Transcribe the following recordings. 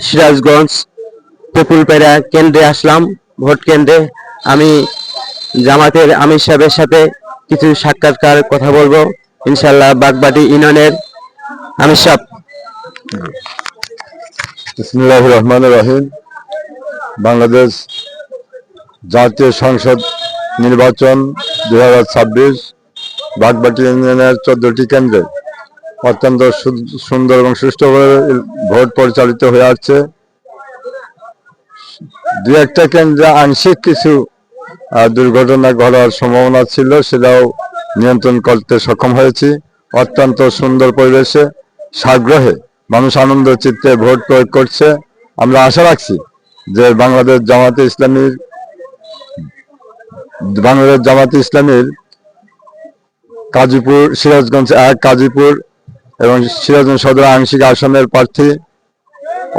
সিরাজগঞ্জ তেঁতুলপাড়া কেন্দ্রে আসলাম, ভোট কেন্দ্রে। আমি জামাতের আমির সাহেবের সাথে কিছু সাক্ষাৎকার কথা বলবো ইনশাল্লাহ। বাগবাটি ইউনিয়নের আমির সাহেব। বিসমিল্লাহির রহমানির রহিম। বাংলাদেশ জাতীয় সংসদ নির্বাচন 2026 বাগবাটি ইউনিয়নের 14টি কেন্দ্রে অত্যন্ত সুন্দর এবং সুষ্ঠুভাবে ভোট পরিচালিত হয়ে আসছে। দু একটা কেন্দ্রে আংশিক কিছু দুর্ঘটনা ঘটার সম্ভাবনা ছিল, সেটাও নিয়ন্ত্রণ করতে সক্ষম হয়েছি। অত্যন্ত সুন্দর পরিবেশে সাগ্রহে মানুষ আনন্দ চিত্তে ভোট প্রয়োগ করছে। আমরা আশা রাখছি যে বাংলাদেশ জামাতে ইসলামীর কাজীপুর, সিরাজগঞ্জ 1, কাজীপুর এবং সিরাজগঞ্জ সদর আংশিক আসনের প্রার্থী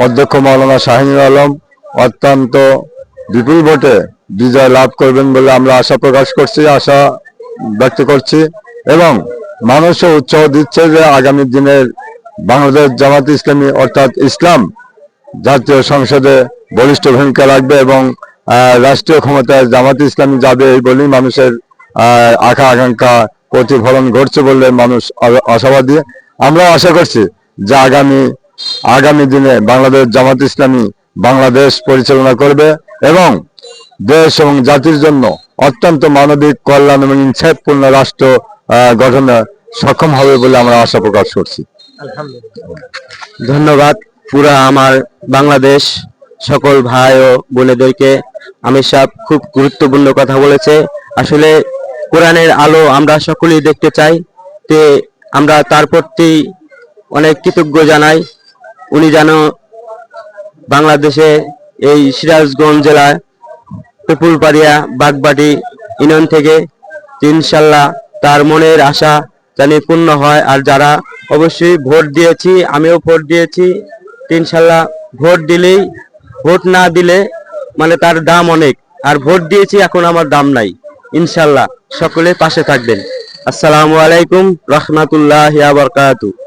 অধ্যক্ষ মাওলানা শাহিনুল আলম অত্যন্ত বিপুল ভোটে বিজয় লাভ করবেন বলে আমরা আশা ব্যক্ত করছি এবং মানুষও উৎসাহ দিচ্ছে যে আগামী দিনের বাংলাদেশ জামাত ইসলামী অর্থাৎ ইসলাম জাতীয় সংসদে বলিষ্ঠ ভূমিকা রাখবে এবং রাষ্ট্রীয় ক্ষমতায় জামাত ইসলামী যাবে, এই বলেই মানুষের আকাঙ্ক্ষা প্রতিফলন ঘটছে বলে মানুষ আশাবাদী। আমরাও আশা করছি যে আগামী দিনে বাংলাদেশ জামাত ইসলামী বাংলাদেশ পরিচালনা করবে এবং দেশ এবং জাতির জন্য অত্যন্ত মানবিক, কল্যাণ এবং ইনসাফপূর্ণ রাষ্ট্র গঠনে সক্ষম হবে বলে আমরা আশা প্রকাশ করছি। ধন্যবাদ পুরা আমার বাংলাদেশ সকল ভাই ও বোনেদেরকে। আমির সাহেব খুব গুরুত্বপূর্ণ কথা বলেছে। আসলে কোরআনের আলো আমরা সকলেই দেখতে চাই, তে আমরা তার প্রতি অনেক কৃতজ্ঞ জানাই। উনি যেন বাংলাদেশে এই সিরাজগঞ্জ জেলায় তেঁতুলপাড়া বাগবাটি ইউনিয়ন থেকে ইনশাল্লাহ তার মনের আশা জানি পূর্ণ হয়। আর যারা অবশ্যই ভোট দিয়েছি, আমিও ভোট দিয়েছি, ইনশাল্লাহ ভোট না দিলে মানে তার দাম অনেক, আর ভোট দিয়েছি এখন আমার দাম নাই। ইনশাল্লাহ সকলে পাশে থাকবেন। আসসালামু আলাইকুম রহমতুল্লাহি ওয়া বারাকাতুহু।